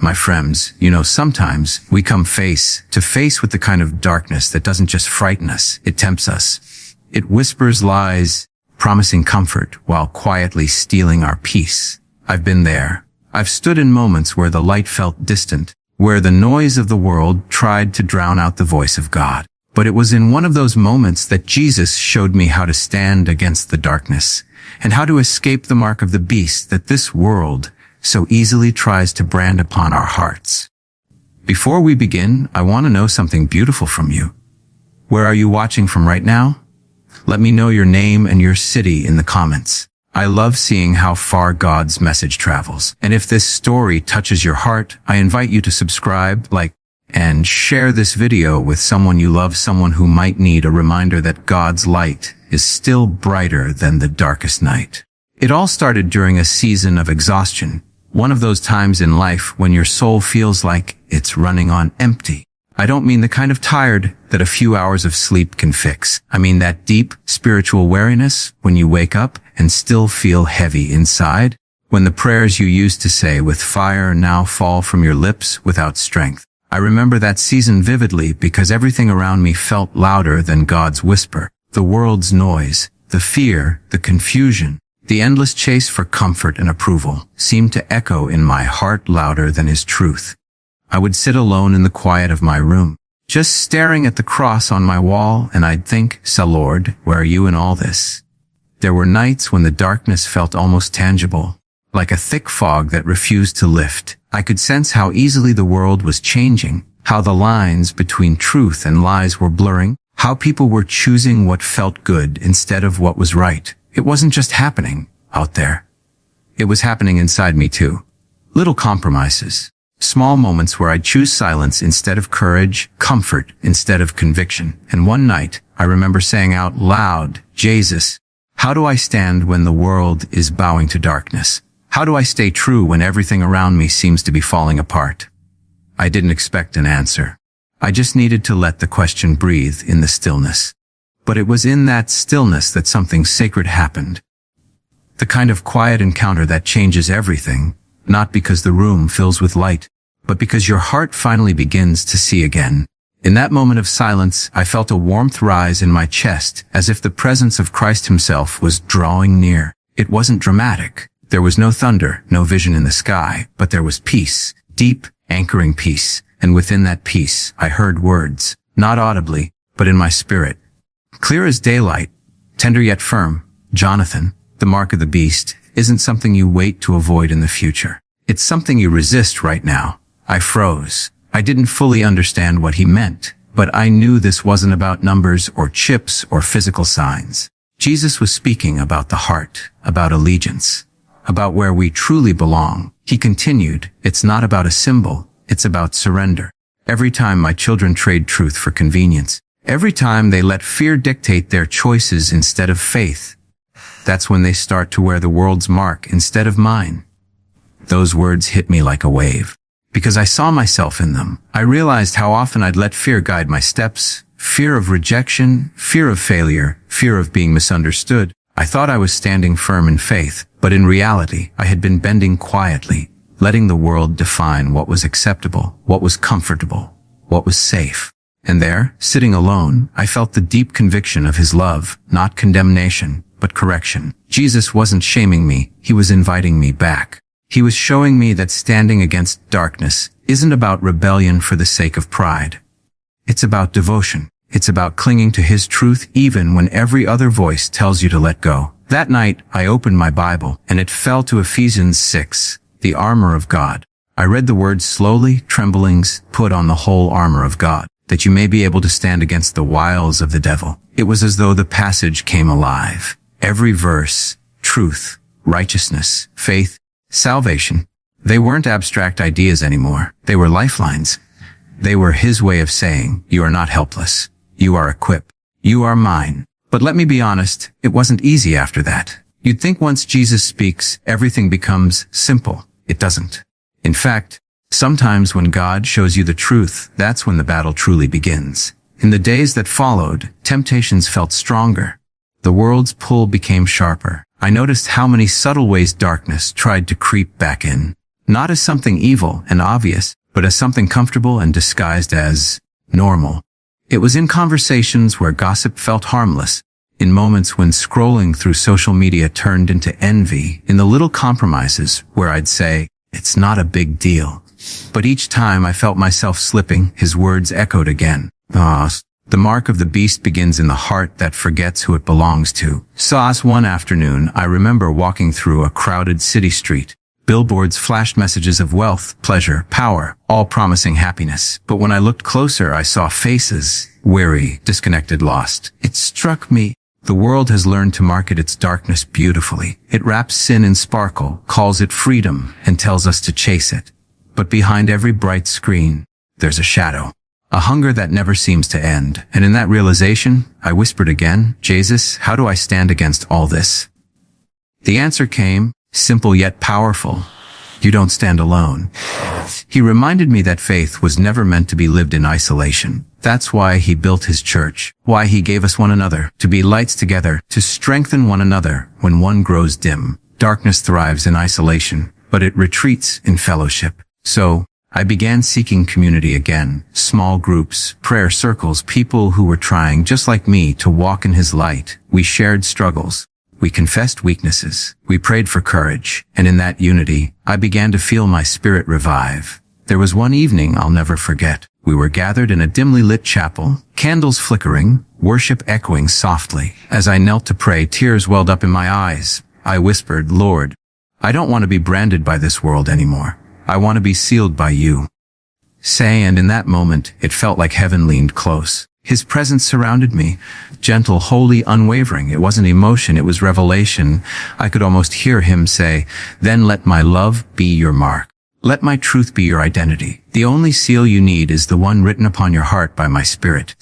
My friends, sometimes we come face to face with the kind of darkness that doesn't just frighten us, it tempts us. It whispers lies, promising comfort while quietly stealing our peace. I've been there. I've stood in moments where the light felt distant, where the noise of the world tried to drown out the voice of God. But it was in one of those moments that Jesus showed me how to stand against the darkness and how to escape the mark of the beast that this world so easily tries to brand upon our hearts. Before we begin, I want to know something beautiful from you. Where are you watching from right now? Let me know your name and your city in the comments. I love seeing how far God's message travels. And if this story touches your heart, I invite you to subscribe, like, and share this video with someone you love, someone who might need a reminder that God's light is still brighter than the darkest night. It all started during a season of exhaustion. One of those times in life when your soul feels like it's running on empty. I don't mean the kind of tired that a few hours of sleep can fix. I mean that deep spiritual weariness when you wake up and still feel heavy inside, when the prayers you used to say with fire now fall from your lips without strength. I remember that season vividly because everything around me felt louder than God's whisper. The world's noise, the fear, the confusion, the endless chase for comfort and approval seemed to echo in my heart louder than His truth. I would sit alone in the quiet of my room, just staring at the cross on my wall, and I'd think, "So Lord, where are you in all this?" There were nights when the darkness felt almost tangible, like a thick fog that refused to lift. I could sense how easily the world was changing, how the lines between truth and lies were blurring, how people were choosing what felt good instead of what was right. It wasn't just happening out there. It was happening inside me too. Little compromises. Small moments where I'd choose silence instead of courage, comfort instead of conviction. And one night, I remember saying out loud, "Jesus, how do I stand when the world is bowing to darkness? How do I stay true when everything around me seems to be falling apart?" I didn't expect an answer. I just needed to let the question breathe in the stillness. But it was in that stillness that something sacred happened. The kind of quiet encounter that changes everything, not because the room fills with light, but because your heart finally begins to see again. In that moment of silence, I felt a warmth rise in my chest, as if the presence of Christ Himself was drawing near. It wasn't dramatic. There was no thunder, no vision in the sky, but there was peace, deep, anchoring peace. And within that peace, I heard words, not audibly, but in my spirit. Clear as daylight, tender yet firm. "Jonathan, the mark of the beast isn't something you wait to avoid in the future. It's something you resist right now." I froze. I didn't fully understand what He meant, but I knew this wasn't about numbers or chips or physical signs. Jesus was speaking about the heart, about allegiance, about where we truly belong. He continued, "It's not about a symbol, it's about surrender." Every time my children trade truth for convenience, every time they let fear dictate their choices instead of faith, that's when they start to wear the world's mark instead of mine. Those words hit me like a wave, because I saw myself in them. I realized how often I'd let fear guide my steps, fear of rejection, fear of failure, fear of being misunderstood. I thought I was standing firm in faith, but in reality, I had been bending quietly, letting the world define what was acceptable, what was comfortable, what was safe. And there, sitting alone, I felt the deep conviction of His love, not condemnation, but correction. Jesus wasn't shaming me, He was inviting me back. He was showing me that standing against darkness isn't about rebellion for the sake of pride. It's about devotion. It's about clinging to His truth even when every other voice tells you to let go. That night, I opened my Bible, and it fell to Ephesians 6, the armor of God. I read the words slowly, tremblings, "Put on the whole armor of God, that you may be able to stand against the wiles of the devil." It was as though the passage came alive. Every verse, truth, righteousness, faith, salvation. They weren't abstract ideas anymore. They were lifelines. They were His way of saying, "You are not helpless. You are equipped. You are mine." But let me be honest, it wasn't easy after that. You'd think once Jesus speaks, everything becomes simple. It doesn't. In fact, sometimes when God shows you the truth, that's when the battle truly begins. In the days that followed, temptations felt stronger. The world's pull became sharper. I noticed how many subtle ways darkness tried to creep back in. Not as something evil and obvious, but as something comfortable and disguised as normal. It was in conversations where gossip felt harmless, in moments when scrolling through social media turned into envy, in the little compromises where I'd say, "It's not a big deal." But each time I felt myself slipping, his words echoed again. The mark of the beast begins in the heart that forgets who it belongs to. One afternoon, I remember walking through a crowded city street. Billboards flashed messages of wealth, pleasure, power, all promising happiness. But when I looked closer, I saw faces, weary, disconnected, lost. It struck me. The world has learned to market its darkness beautifully. It wraps sin in sparkle, calls it freedom, and tells us to chase it. But behind every bright screen, there's a shadow. A hunger that never seems to end. And in that realization, I whispered again, "Jesus, how do I stand against all this?" The answer came, simple yet powerful. You don't stand alone. He reminded me that faith was never meant to be lived in isolation. That's why he built his church, why he gave us one another, to be lights together, to strengthen one another when one grows dim. Darkness thrives in isolation, but it retreats in fellowship. So, I began seeking community again, small groups, prayer circles, people who were trying, just like me, to walk in his light. We shared struggles. We confessed weaknesses. We prayed for courage. And in that unity, I began to feel my spirit revive. There was one evening I'll never forget. We were gathered in a dimly lit chapel, candles flickering, worship echoing softly. As I knelt to pray, tears welled up in my eyes. I whispered, "Lord, I don't want to be branded by this world anymore. I want to be sealed by you." And in that moment, it felt like heaven leaned close. His presence surrounded me, gentle, holy, unwavering. It wasn't emotion, it was revelation. I could almost hear him say, "Then let my love be your mark. Let my truth be your identity. The only seal you need is the one written upon your heart by my spirit."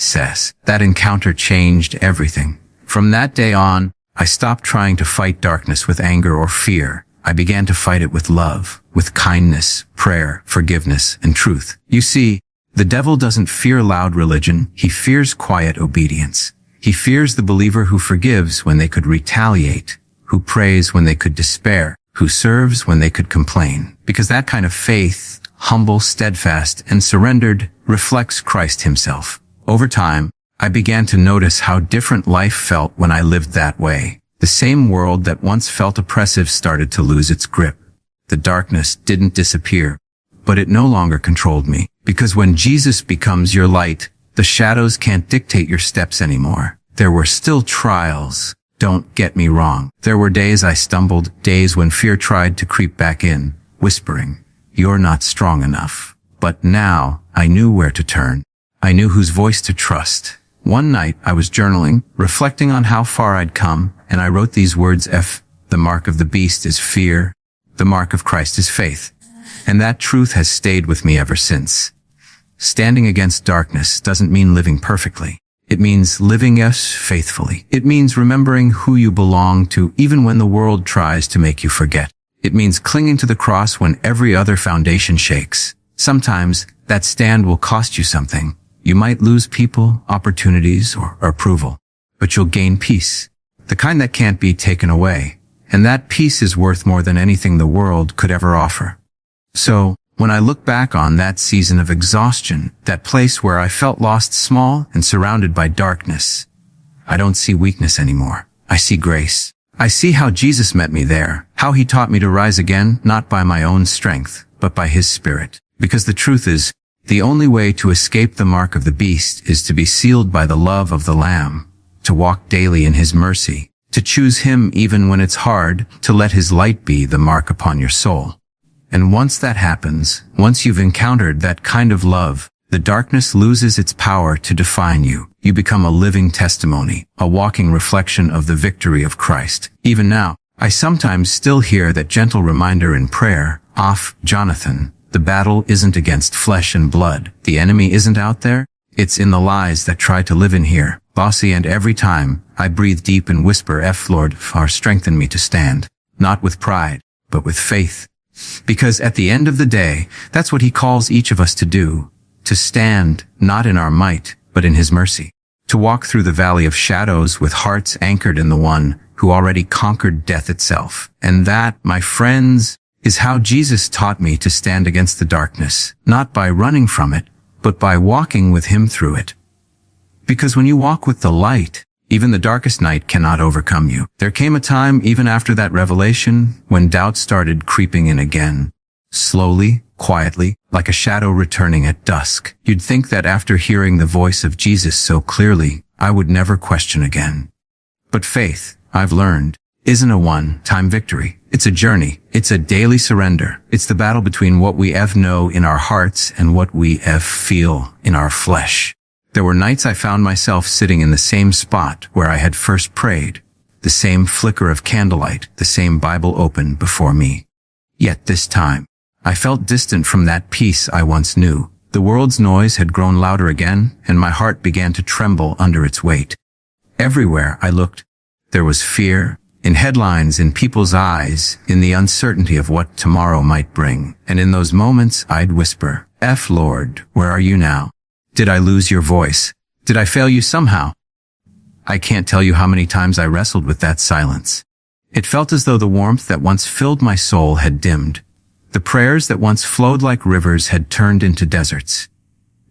That encounter changed everything. From that day on, I stopped trying to fight darkness with anger or fear. I began to fight it with love, with kindness, prayer, forgiveness, and truth. You see, the devil doesn't fear loud religion. He fears quiet obedience. He fears the believer who forgives when they could retaliate, who prays when they could despair, who serves when they could complain. Because that kind of faith, humble, steadfast, and surrendered, reflects Christ himself. Over time, I began to notice how different life felt when I lived that way. The same world that once felt oppressive started to lose its grip. The darkness didn't disappear, but it no longer controlled me. Because when Jesus becomes your light, the shadows can't dictate your steps anymore. There were still trials. Don't get me wrong. There were days I stumbled, days when fear tried to creep back in, whispering, "You're not strong enough." But now I knew where to turn. I knew whose voice to trust. One night I was journaling, reflecting on how far I'd come, and I wrote these words, "The mark of the beast is fear. The mark of Christ is faith." And that truth has stayed with me ever since. Standing against darkness doesn't mean living perfectly. It means living faithfully. It means remembering who you belong to even when the world tries to make you forget. It means clinging to the cross when every other foundation shakes. Sometimes that stand will cost you something. You might lose people, opportunities, or approval, but you'll gain peace. The kind that can't be taken away. And that peace is worth more than anything the world could ever offer. So, when I look back on that season of exhaustion, that place where I felt lost, small, and surrounded by darkness, I don't see weakness anymore. I see grace. I see how Jesus met me there, how he taught me to rise again, not by my own strength, but by his Spirit. Because the truth is, the only way to escape the mark of the beast is to be sealed by the love of the Lamb, to walk daily in his mercy, to choose him even when it's hard, to let his light be the mark upon your soul. And once that happens, once you've encountered that kind of love, the darkness loses its power to define you. You become a living testimony, a walking reflection of the victory of Christ. Even now, I sometimes still hear that gentle reminder in prayer, Jonathan, the battle isn't against flesh and blood. The enemy isn't out there. It's in the lies that try to live in here. And every time, I breathe deep and whisper, Lord, strengthen me to stand, not with pride, but with faith. Because at the end of the day, that's what he calls each of us to do, to stand, not in our might, but in his mercy, to walk through the valley of shadows with hearts anchored in the one who already conquered death itself. And that, my friends, is how Jesus taught me to stand against the darkness, not by running from it, but by walking with him through it. Because when you walk with the light, even the darkest night cannot overcome you. There came a time, even after that revelation, when doubt started creeping in again. Slowly, quietly, like a shadow returning at dusk. You'd think that after hearing the voice of Jesus so clearly, I would never question again. But faith, I've learned, isn't a one-time victory. It's a journey. It's a daily surrender. It's the battle between what we know in our hearts and what we feel in our flesh. There were nights I found myself sitting in the same spot where I had first prayed, the same flicker of candlelight, the same Bible open before me. Yet this time, I felt distant from that peace I once knew. The world's noise had grown louder again, and my heart began to tremble under its weight. Everywhere I looked, there was fear, in headlines, in people's eyes, in the uncertainty of what tomorrow might bring. And in those moments, I'd whisper, Lord, where are you now? Did I lose your voice? Did I fail you somehow? I can't tell you how many times I wrestled with that silence. It felt as though the warmth that once filled my soul had dimmed. The prayers that once flowed like rivers had turned into deserts.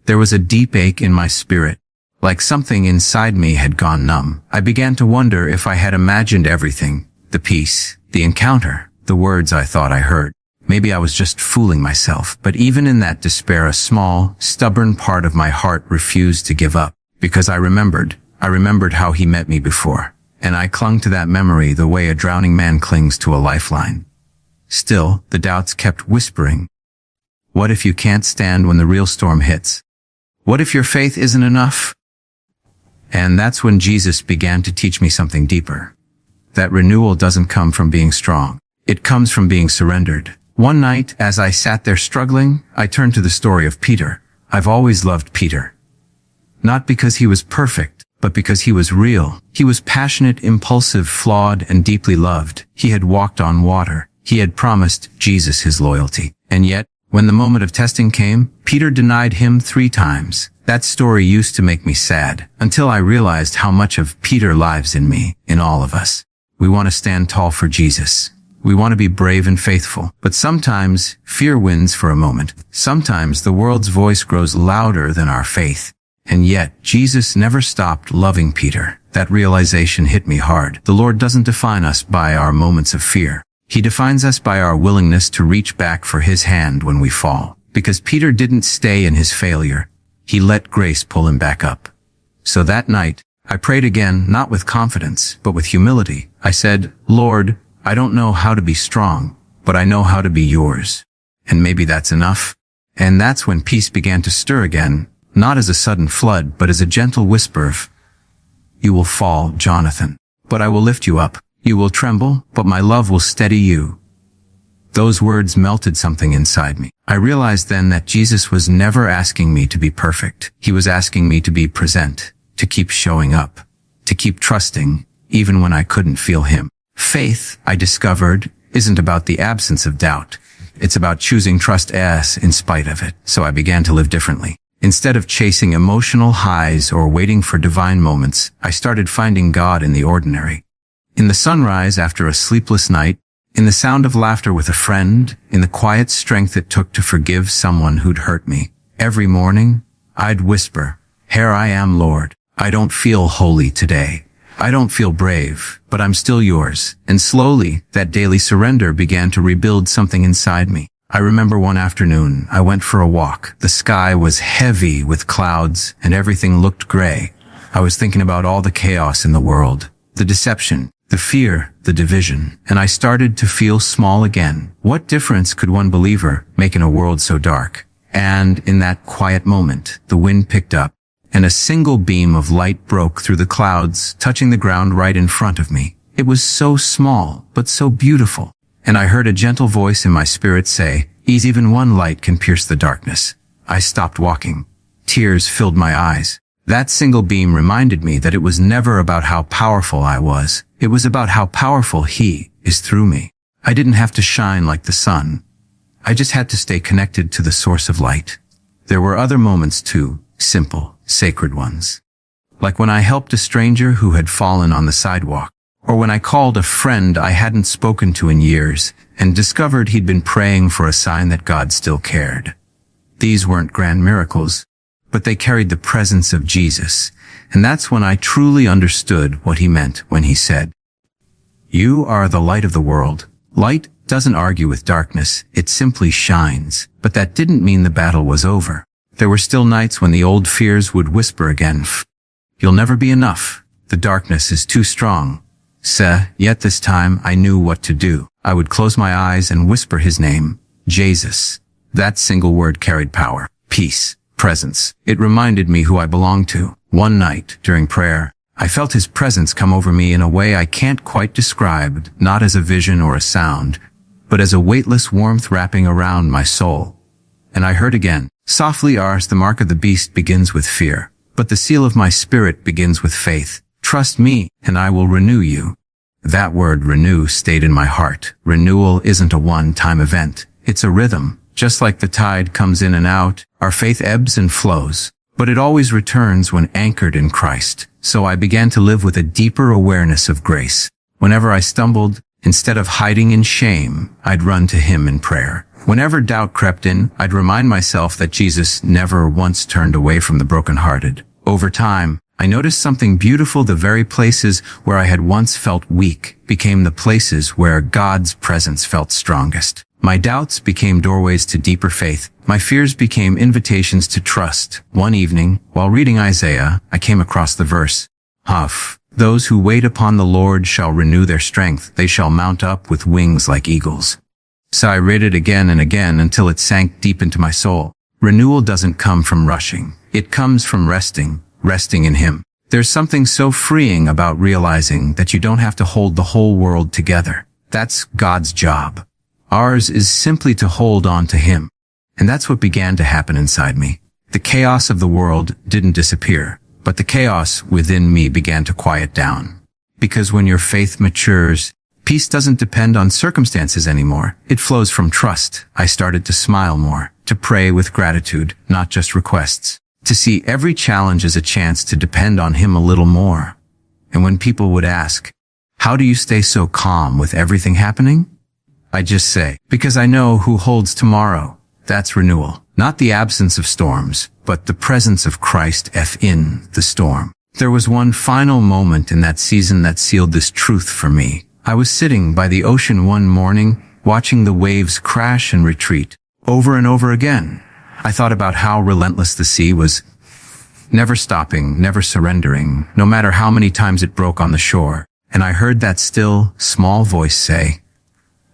There was a deep ache in my spirit, like something inside me had gone numb. I began to wonder if I had imagined everything, the peace, the encounter, the words I thought I heard. Maybe I was just fooling myself, but even in that despair, a small, stubborn part of my heart refused to give up, because I remembered how he met me before, and I clung to that memory the way a drowning man clings to a lifeline. Still, the doubts kept whispering. What if you can't stand when the real storm hits? What if your faith isn't enough? And that's when Jesus began to teach me something deeper. That renewal doesn't come from being strong. It comes from being surrendered. One night, as I sat there struggling, I turned to the story of Peter. I've always loved Peter. Not because he was perfect, but because he was real. He was passionate, impulsive, flawed, and deeply loved. He had walked on water. He had promised Jesus his loyalty. And yet, when the moment of testing came, Peter denied him 3 times. That story used to make me sad, until I realized how much of Peter lives in me, in all of us. We want to stand tall for Jesus. We want to be brave and faithful. But sometimes, fear wins for a moment. Sometimes the world's voice grows louder than our faith. And yet, Jesus never stopped loving Peter. That realization hit me hard. The Lord doesn't define us by our moments of fear. He defines us by our willingness to reach back for his hand when we fall. Because Peter didn't stay in his failure. He let grace pull him back up. So that night, I prayed again, not with confidence, but with humility. I said, Lord, I don't know how to be strong, but I know how to be yours. And maybe that's enough. And that's when peace began to stir again, not as a sudden flood, but as a gentle whisper of, you will fall, Jonathan, but I will lift you up. You will tremble, but my love will steady you. Those words melted something inside me. I realized then that Jesus was never asking me to be perfect. He was asking me to be present, to keep showing up, to keep trusting, even when I couldn't feel him. Faith, I discovered, isn't about the absence of doubt. It's about choosing trust in spite of it. So I began to live differently. Instead of chasing emotional highs or waiting for divine moments, I started finding God in the ordinary. In the sunrise after a sleepless night, in the sound of laughter with a friend, in the quiet strength it took to forgive someone who'd hurt me. Every morning, I'd whisper, here I am, Lord. I don't feel holy today. I don't feel brave, but I'm still yours. And slowly, that daily surrender began to rebuild something inside me. I remember one afternoon, I went for a walk. The sky was heavy with clouds and everything looked gray. I was thinking about all the chaos in the world, the deception, the fear, the division, and I started to feel small again. What difference could one believer make in a world so dark? And in that quiet moment, the wind picked up, and a single beam of light broke through the clouds, touching the ground right in front of me. It was so small, but so beautiful. And I heard a gentle voice in my spirit say, even one light can pierce the darkness. I stopped walking. Tears filled my eyes. That single beam reminded me that it was never about how powerful I was. It was about how powerful He is through me. I didn't have to shine like the sun. I just had to stay connected to the source of light. There were other moments too, simple, sacred ones. Like when I helped a stranger who had fallen on the sidewalk, Or when I called a friend I hadn't spoken to in years and discovered he'd been praying for a sign that God still cared. These weren't grand miracles, but they carried the presence of Jesus, and that's when I truly understood what he meant when he said, "You are the light of the world." Light doesn't argue with darkness, it simply shines. But that didn't mean the battle was over. There were still nights when the old fears would whisper again, "You'll never be enough. The darkness is too strong." Yet this time I knew what to do. I would close my eyes and whisper his name, Jesus. That single word carried power, peace, presence. It reminded me who I belonged to. One night, during prayer, I felt his presence come over me in a way I can't quite describe, not as a vision or a sound, but as a weightless warmth wrapping around my soul. And I heard again, softly, "Ours, the mark of the beast begins with fear, but the seal of my spirit begins with faith. Trust me, and I will renew you." That word renew stayed in my heart. Renewal isn't a one-time event. It's a rhythm. Just like the tide comes in and out, our faith ebbs and flows, but it always returns when anchored in Christ. So I began to live with a deeper awareness of grace. Whenever I stumbled, instead of hiding in shame, I'd run to him in prayer. Whenever doubt crept in, I'd remind myself that Jesus never once turned away from the brokenhearted. Over time, I noticed something beautiful. The very places where I had once felt weak became the places where God's presence felt strongest. My doubts became doorways to deeper faith. My fears became invitations to trust. One evening, while reading Isaiah, I came across the verse, "Those who wait upon the Lord shall renew their strength. They shall mount up with wings like eagles." So I read it again and again until it sank deep into my soul. Renewal doesn't come from rushing. It comes from resting in him. There's something so freeing about realizing that you don't have to hold the whole world together. That's God's job. Ours is simply to hold on to him. And that's what began to happen inside me. The chaos of the world didn't disappear, but the chaos within me began to quiet down. Because when your faith matures, peace doesn't depend on circumstances anymore. It flows from trust. I started to smile more, to pray with gratitude, not just requests, to see every challenge as a chance to depend on him a little more. And when people would ask, "How do you stay so calm with everything happening?" I just say, "Because I know who holds tomorrow." That's renewal. Not the absence of storms, but the presence of Christ in the storm. There was one final moment in that season that sealed this truth for me. I was sitting by the ocean one morning, watching the waves crash and retreat. Over and over again, I thought about how relentless the sea was, never stopping, never surrendering, no matter how many times it broke on the shore. And I heard that still, small voice say,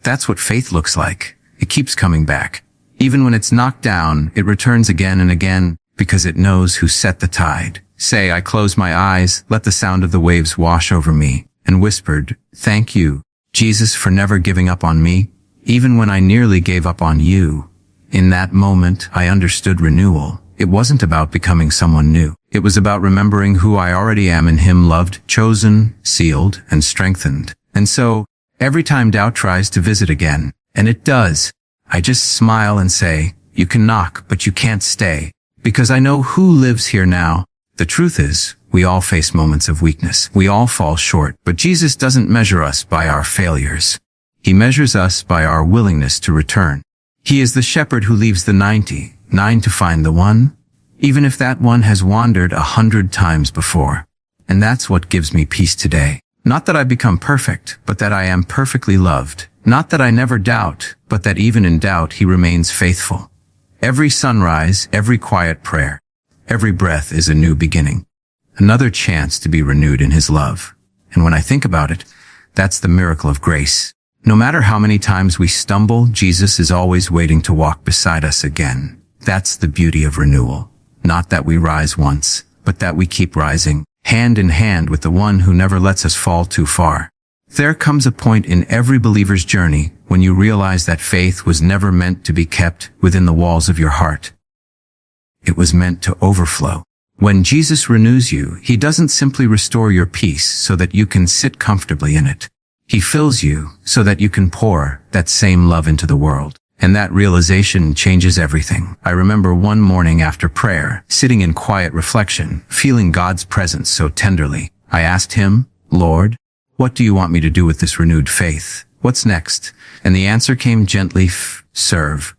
"That's what faith looks like. It keeps coming back. Even when it's knocked down, it returns again and again, because it knows who set the tide." I closed my eyes, let the sound of the waves wash over me, and whispered, "Thank you, Jesus, for never giving up on me, even when I nearly gave up on you." In that moment, I understood renewal. It wasn't about becoming someone new. It was about remembering who I already am in him, loved, chosen, sealed, and strengthened. And so, every time doubt tries to visit again, and it does, I just smile and say, "You can knock, but you can't stay." Because I know who lives here now. The truth is, we all face moments of weakness. We all fall short, but Jesus doesn't measure us by our failures. He measures us by our willingness to return. He is the shepherd who leaves the 99 to find the one, even if that one has wandered 100 times before. And that's what gives me peace today. Not that I become perfect, but that I am perfectly loved. Not that I never doubt, but that even in doubt he remains faithful. Every sunrise, every quiet prayer, every breath is a new beginning. Another chance to be renewed in his love. And when I think about it, that's the miracle of grace. No matter how many times we stumble, Jesus is always waiting to walk beside us again. That's the beauty of renewal. Not that we rise once, but that we keep rising, hand in hand with the one who never lets us fall too far. There comes a point in every believer's journey when you realize that faith was never meant to be kept within the walls of your heart. It was meant to overflow. When Jesus renews you, he doesn't simply restore your peace so that you can sit comfortably in it. He fills you so that you can pour that same love into the world. And that realization changes everything. I remember one morning after prayer, sitting in quiet reflection, feeling God's presence so tenderly. I asked him, "Lord, What do you want me to do with this renewed faith? What's next? And the answer came gently, serve.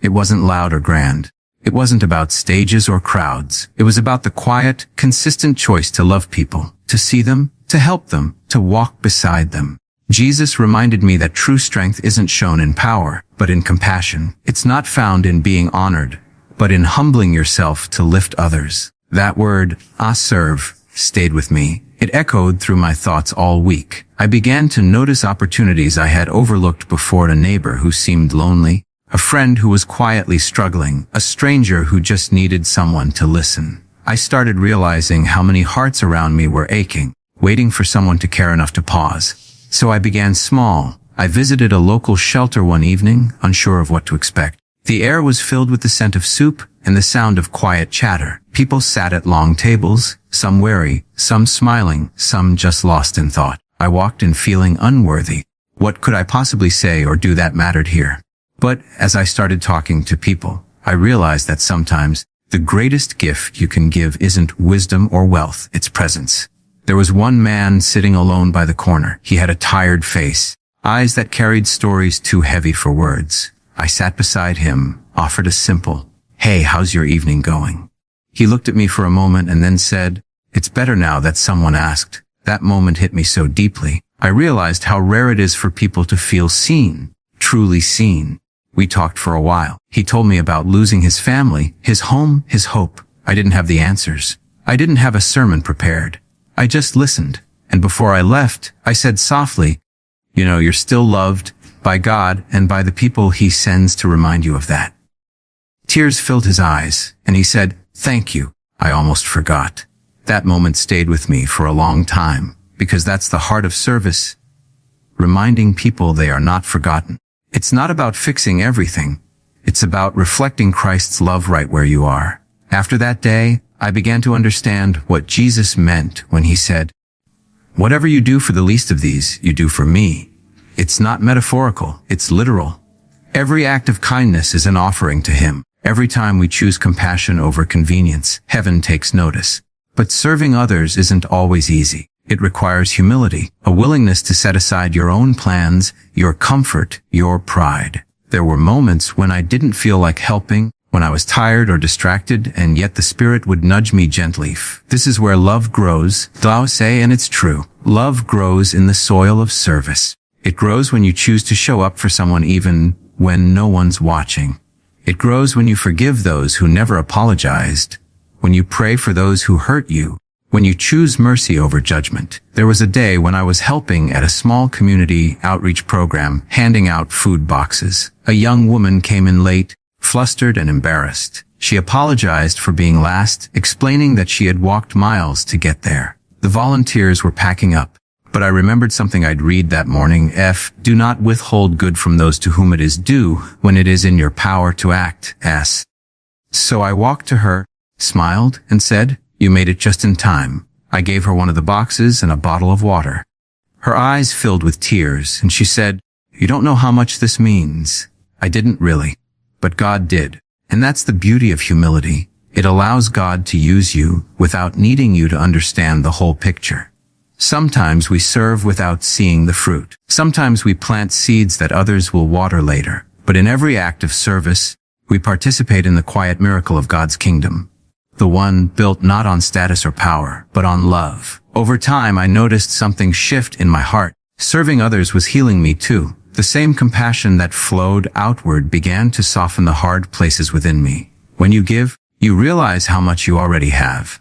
It wasn't loud or grand. It wasn't about stages or crowds. It was about the quiet, consistent choice to love people, to see them, to help them, to walk beside them. Jesus reminded me that true strength isn't shown in power, but in compassion. It's not found in being honored, but in humbling yourself to lift others. That word, serve, stayed with me. It echoed through my thoughts all week. I began to notice opportunities I had overlooked before: a neighbor who seemed lonely, a friend who was quietly struggling, a stranger who just needed someone to listen. I started realizing how many hearts around me were aching, waiting for someone to care enough to pause. So I began small. I visited a local shelter one evening, unsure of what to expect. The air was filled with the scent of soup and the sound of quiet chatter. People sat at long tables, some weary, some smiling, some just lost in thought. I walked in feeling unworthy. What could I possibly say or do that mattered here? But as I started talking to people, I realized that sometimes the greatest gift you can give isn't wisdom or wealth, it's presence. There was one man sitting alone by the corner. He had a tired face, eyes that carried stories too heavy for words. I sat beside him, offered a simple, "Hey, how's your evening going?" He looked at me for a moment and then said, "It's better now that someone asked." That moment hit me so deeply. I realized how rare it is for people to feel seen, truly seen. We talked for a while. He told me about losing his family, his home, his hope. I didn't have the answers. I didn't have a sermon prepared. I just listened. And before I left, I said softly, "You're still loved by God and by the people He sends to remind you of that." Tears filled his eyes, and he said, "Thank you." I almost forgot. That moment stayed with me for a long time, because that's the heart of service, reminding people they are not forgotten. It's not about fixing everything. It's about reflecting Christ's love right where you are. After that day, I began to understand what Jesus meant when He said, "Whatever you do for the least of these, you do for me." It's not metaphorical, it's literal. Every act of kindness is an offering to Him. Every time we choose compassion over convenience, heaven takes notice. But serving others isn't always easy. It requires humility, a willingness to set aside your own plans, your comfort, your pride. There were moments when I didn't feel like helping, when I was tired or distracted, and yet the Spirit would nudge me gently. This is where love grows. Lao say, and it's true. Love grows in the soil of service. It grows when you choose to show up for someone even when no one's watching. It grows when you forgive those who never apologized, when you pray for those who hurt you, when you choose mercy over judgment. There was a day when I was helping at a small community outreach program, handing out food boxes. A young woman came in late, flustered and embarrassed. She apologized for being last, explaining that she had walked miles to get there. The volunteers were packing up, but I remembered something I'd read that morning. Do not withhold good from those to whom it is due when it is in your power to act. So I walked to her, smiled, and said, "You made it just in time." I gave her one of the boxes and a bottle of water. Her eyes filled with tears, and she said, "You don't know how much this means." I didn't really, but God did. And that's the beauty of humility. It allows God to use you without needing you to understand the whole picture. Sometimes we serve without seeing the fruit. Sometimes we plant seeds that others will water later. But in every act of service, we participate in the quiet miracle of God's kingdom. The one built not on status or power, but on love. Over time, I noticed something shift in my heart. Serving others was healing me too. The same compassion that flowed outward began to soften the hard places within me. When you give, you realize how much you already have.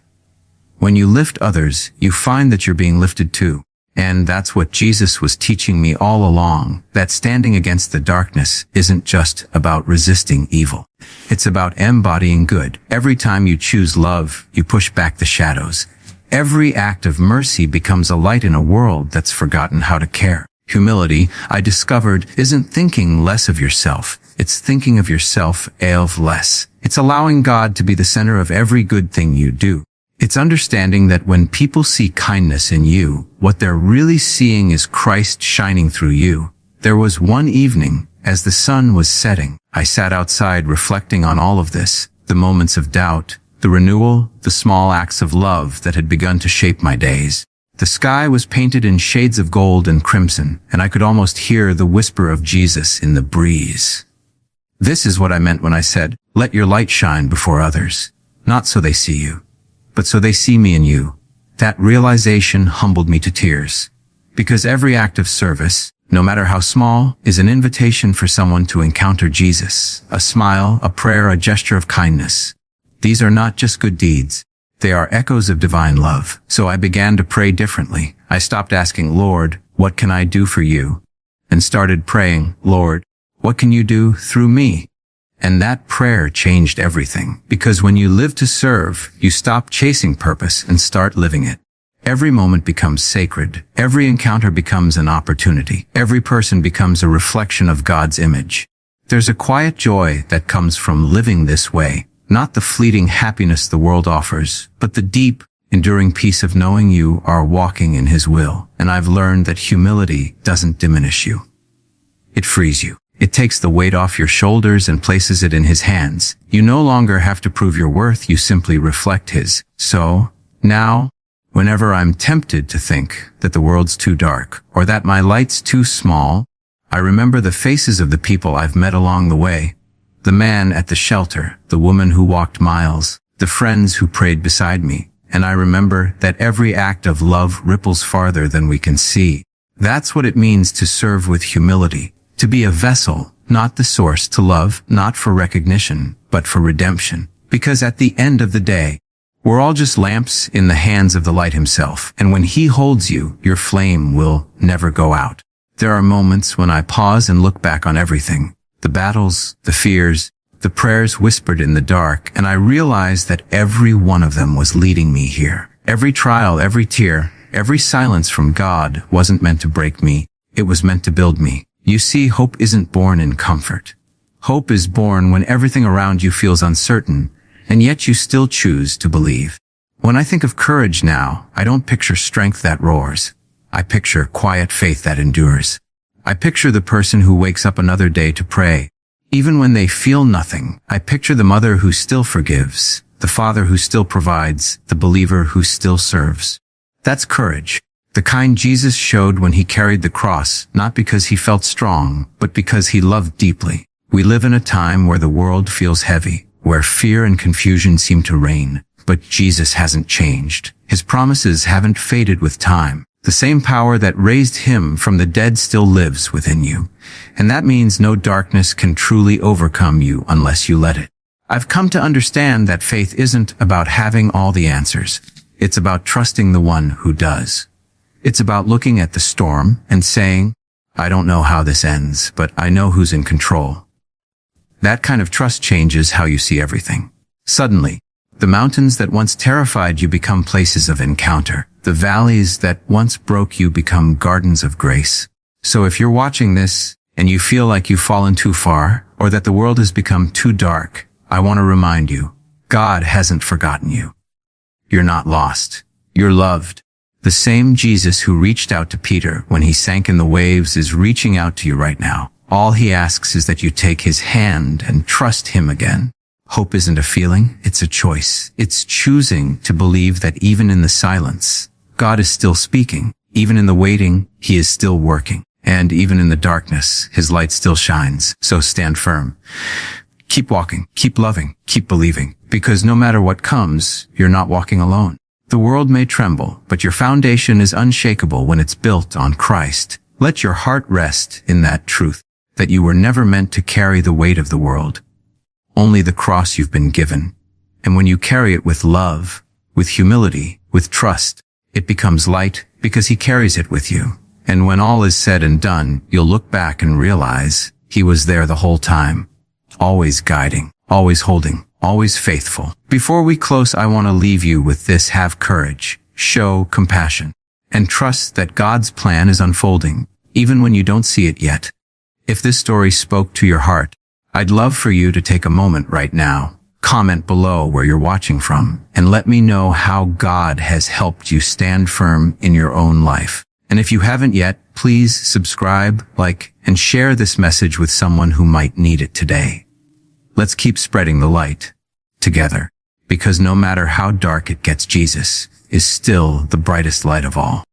When you lift others, you find that you're being lifted too. And that's what Jesus was teaching me all along, that standing against the darkness isn't just about resisting evil. It's about embodying good. Every time you choose love, you push back the shadows. Every act of mercy becomes a light in a world that's forgotten how to care. Humility, I discovered, isn't thinking less of yourself. It's thinking of yourself less. It's allowing God to be the center of every good thing you do. It's understanding that when people see kindness in you, what they're really seeing is Christ shining through you. There was one evening, as the sun was setting, I sat outside reflecting on all of this, the moments of doubt, the renewal, the small acts of love that had begun to shape my days. The sky was painted in shades of gold and crimson, and I could almost hear the whisper of Jesus in the breeze. This is what I meant when I said, "Let your light shine before others, not so they see you, but so they see me in you." That realization humbled me to tears, because every act of service, no matter how small, is an invitation for someone to encounter Jesus. A smile, a prayer, a gesture of kindness. These are not just good deeds. They are echoes of divine love. So I began to pray differently. I stopped asking, "Lord, what can I do for you?" and started praying, "Lord, what can you do through me?" And that prayer changed everything. Because when you live to serve, you stop chasing purpose and start living it. Every moment becomes sacred. Every encounter becomes an opportunity. Every person becomes a reflection of God's image. There's a quiet joy that comes from living this way. Not the fleeting happiness the world offers, but the deep, enduring peace of knowing you are walking in His will. And I've learned that humility doesn't diminish you. It frees you. It takes the weight off your shoulders and places it in His hands. You no longer have to prove your worth, you simply reflect His. So, now, whenever I'm tempted to think that the world's too dark, or that my light's too small, I remember the faces of the people I've met along the way. The man at the shelter, the woman who walked miles, the friends who prayed beside me, and I remember that every act of love ripples farther than we can see. That's what it means to serve with humility, to be a vessel, not the source, to love, not for recognition, but for redemption. Because at the end of the day, we're all just lamps in the hands of the light Himself, and when He holds you, your flame will never go out. There are moments when I pause and look back on everything. The battles, the fears, the prayers whispered in the dark, and I realized that every one of them was leading me here. Every trial, every tear, every silence from God wasn't meant to break me. It was meant to build me. You see, hope isn't born in comfort. Hope is born when everything around you feels uncertain, and yet you still choose to believe. When I think of courage now, I don't picture strength that roars. I picture quiet faith that endures. I picture the person who wakes up another day to pray. Even when they feel nothing, I picture the mother who still forgives, the father who still provides, the believer who still serves. That's courage. The kind Jesus showed when He carried the cross, not because He felt strong, but because He loved deeply. We live in a time where the world feels heavy, where fear and confusion seem to reign. But Jesus hasn't changed. His promises haven't faded with time. The same power that raised Him from the dead still lives within you. And that means no darkness can truly overcome you unless you let it. I've come to understand that faith isn't about having all the answers. It's about trusting the one who does. It's about looking at the storm and saying, "I don't know how this ends, but I know who's in control." That kind of trust changes how you see everything. Suddenly, the mountains that once terrified you become places of encounter. The valleys that once broke you become gardens of grace. So if you're watching this and you feel like you've fallen too far, or that the world has become too dark, I want to remind you, God hasn't forgotten you. You're not lost. You're loved. The same Jesus who reached out to Peter when he sank in the waves is reaching out to you right now. All He asks is that you take His hand and trust Him again. Hope isn't a feeling, it's a choice. It's choosing to believe that even in the silence, God is still speaking. Even in the waiting, He is still working. And even in the darkness, His light still shines. So stand firm. Keep walking, keep loving, keep believing. Because no matter what comes, you're not walking alone. The world may tremble, but your foundation is unshakable when it's built on Christ. Let your heart rest in that truth, that you were never meant to carry the weight of the world. Only the cross you've been given. And when you carry it with love, with humility, with trust, it becomes light because He carries it with you. And when all is said and done, you'll look back and realize He was there the whole time. Always guiding, always holding, always faithful. Before we close, I want to leave you with this: have courage, show compassion, and trust that God's plan is unfolding, even when you don't see it yet. If this story spoke to your heart, I'd love for you to take a moment right now, comment below where you're watching from, and let me know how God has helped you stand firm in your own life. And if you haven't yet, please subscribe, like, and share this message with someone who might need it today. Let's keep spreading the light together, because no matter how dark it gets, Jesus is still the brightest light of all.